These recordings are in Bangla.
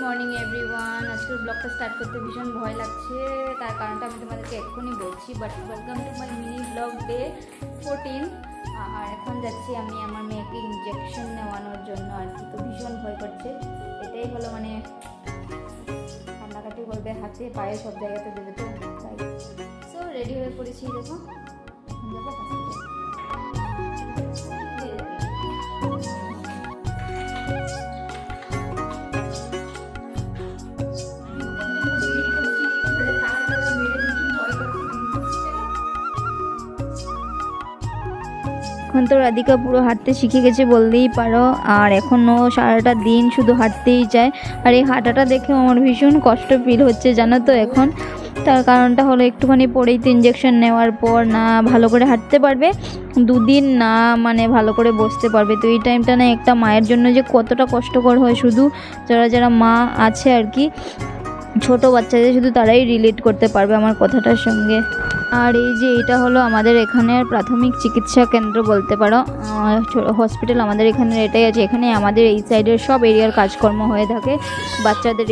Morning everyone. আজকের ব্লগটা স্টার্ট করতে ভীষণ ভয় লাগছে, তার কারণটা আমি তোমাদেরকে এক্ষুনি বলছি। But welcome to my mini blog day 14। আর এখন যাচ্ছি আমি আমার মেয়েকে ইনজেকশন নেওয়ানোর জন্য আর কি। তো ভীষণ ভয় করছে, এটাই হলো মানে কান্নাকাটি করবে, হাতে পায়ে সব জায়গাতে দেবে, তো তাই। সো রেডি হয়ে পড়েছি, দেখো যাবো হসপিটাল। এখন তো রাধিকা পুরো হাঁটতে শিখে গেছে বললেই পারো, আর এখনও সারাটা দিন শুধু হাঁটতেই যায়। আর এই হাঁটাটা দেখে আমার ভীষণ কষ্ট ফিল হচ্ছে জানো তো এখন। তার কারণটা হলো একটুখানি পরেই তো ইঞ্জেকশন নেওয়ার পর না ভালো করে হাঁটতে পারবে, দুদিন না মানে ভালো করে বসতে পারবে। তো এই টাইমটা না একটা মায়ের জন্য যে কতটা কষ্টকর হয়, শুধু যারা মা আছে আর কি, ছোট বাচ্চাদের শুধু তারাই রিলেট করতে পারবে আমার কথাটার সঙ্গে। আর এই যে এটা হলো আমাদের এখানের প্রাথমিক চিকিৎসা কেন্দ্র বলতে পারো, হসপিটাল আমাদের এখানে এটাই আছে। এখানে আমাদের এই সাইডের সব এরিয়ার কাজকর্ম হয়ে থাকে, বাচ্চাদের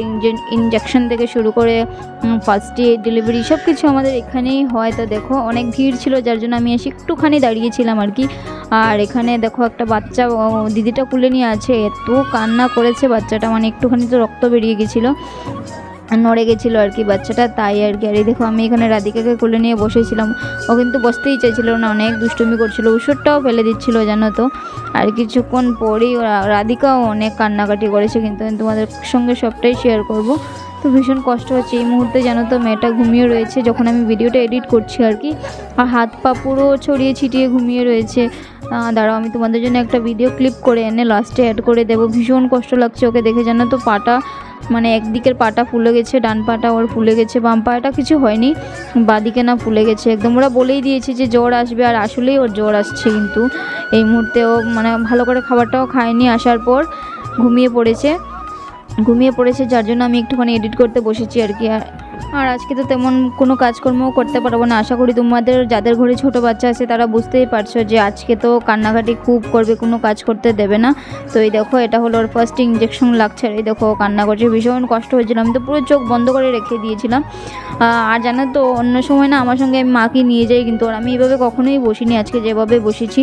ইনজেকশন থেকে শুরু করে ফার্স্ট এড, ডেলিভারি সব কিছু আমাদের এখানেই হয়। তো দেখো অনেক ভিড় ছিল, যার জন্য আমি এসে একটুখানি দাঁড়িয়েছিলাম আর কি। আর এখানে দেখো একটা বাচ্চা দিদিটা কুলে নিয়ে আছে, এত কান্না করেছে বাচ্চাটা, মানে একটুখানি তো রক্ত বেরিয়ে গেছিলো, নড়ে গেছিলো আর কি বাচ্চাটা, তাই আর কি। আর এই দেখো আমি এখানে রাধিকাকে কোলে নিয়ে বসেছিলাম, ও কিন্তু বসতেই চাইছিল না, অনেক দুষ্টুমি করছিল, ওষুধটাও ফেলে দিচ্ছিল জানো তো। আর কিছুক্ষণ পরেই রাধিকাও অনেক কান্নাকাটি করেছে, কিন্তু তোমাদের সঙ্গে সবটাই শেয়ার করব। তো ভীষণ কষ্ট হচ্ছে এই মুহূর্তে জানো তো। মেয়েটা ঘুমিয়ে রয়েছে যখন আমি ভিডিওটা এডিট করছি আর কি, আর হাত পা পুরো ছড়িয়ে ছিটিয়ে ঘুমিয়ে রয়েছে। দাঁড়াও আমি তোমাদের জন্য একটা ভিডিও ক্লিপ করে এনে লাস্টে অ্যাড করে দেবো। ভীষণ কষ্ট লাগছে ওকে দেখে জানো তো। পাটা মানে একদিকের পাটা ফুলে গেছে, ডান পাটা ওর ফুলে গেছে, বাম পাটা কিছু হয়নি, বাঁদিকে না ফুলে গেছে একদম। ওরা বলেই দিয়েছে যে জ্বর আসবে, আর আসলেই ওর জ্বর আসছে, কিন্তু এই মুহূর্তে ও মানে ভালো করে খাবারটাও খায়নি, আসার পর ঘুমিয়ে পড়েছে, যার জন্য আমি একটুখানি এডিট করতে বসেছি আর কি। আর আজকে তো তেমন কোনো কাজকর্মও করতে পারবো না। আশা করি তোমাদের যাদের ঘরে ছোট বাচ্চা আছে তারা বুঝতেই পারছো যে আজকে তো কান্নাকাটি খুব করবে, কোনো কাজ করতে দেবে না। তো এই দেখো এটা হলো ওর ফার্স্ট ইঞ্জেকশন লাগছে, আর এই দেখো কান্না করছে, ভীষণ কষ্ট হয়েছিল। আমি তো পুরো চোখ বন্ধ করে রেখে দিয়েছিলাম। আর জানো তো অন্য সময় না আমার সঙ্গে আমি মাকে নিয়ে যাই, কিন্তু আর আমি এইভাবে কখনোই বসিনি, আজকে যেভাবে বসেছি।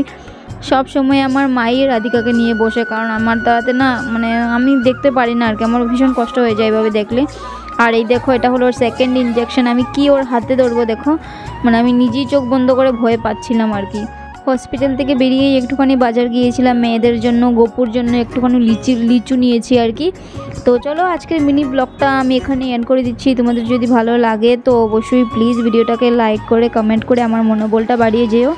সব সময় আমার মাই রাধিকাকে নিয়ে বসে, কারণ আমার তাতে না মানে আমি দেখতে পারি না আর কি, আমার ভীষণ কষ্ট হয়ে যায় এভাবে দেখলে। আর এই দেখো এটা হলো ওর সেকেন্ড ইনজেকশন, আমি কি ওর হাতে ধরবো দেখো, মানে আমি নিজেই চোখ বন্ধ করে ভয় পাচ্ছিলাম আর কি। হসপিটাল থেকে বেরিয়েই একটুখানি বাজার গিয়েছিলাম মেয়েদের জন্য, গোপুর জন্য একটুখানি লিচু নিয়েছি আর কি। তো চলো আজকের মিনি ব্লগটা আমি এখানে এন্ড করে দিচ্ছি। তোমাদের যদি ভালো লাগে তো অবশ্যই প্লিজ ভিডিওটাকে লাইক করে কমেন্ট করে আমার মনোবলটা বাড়িয়ে যেও।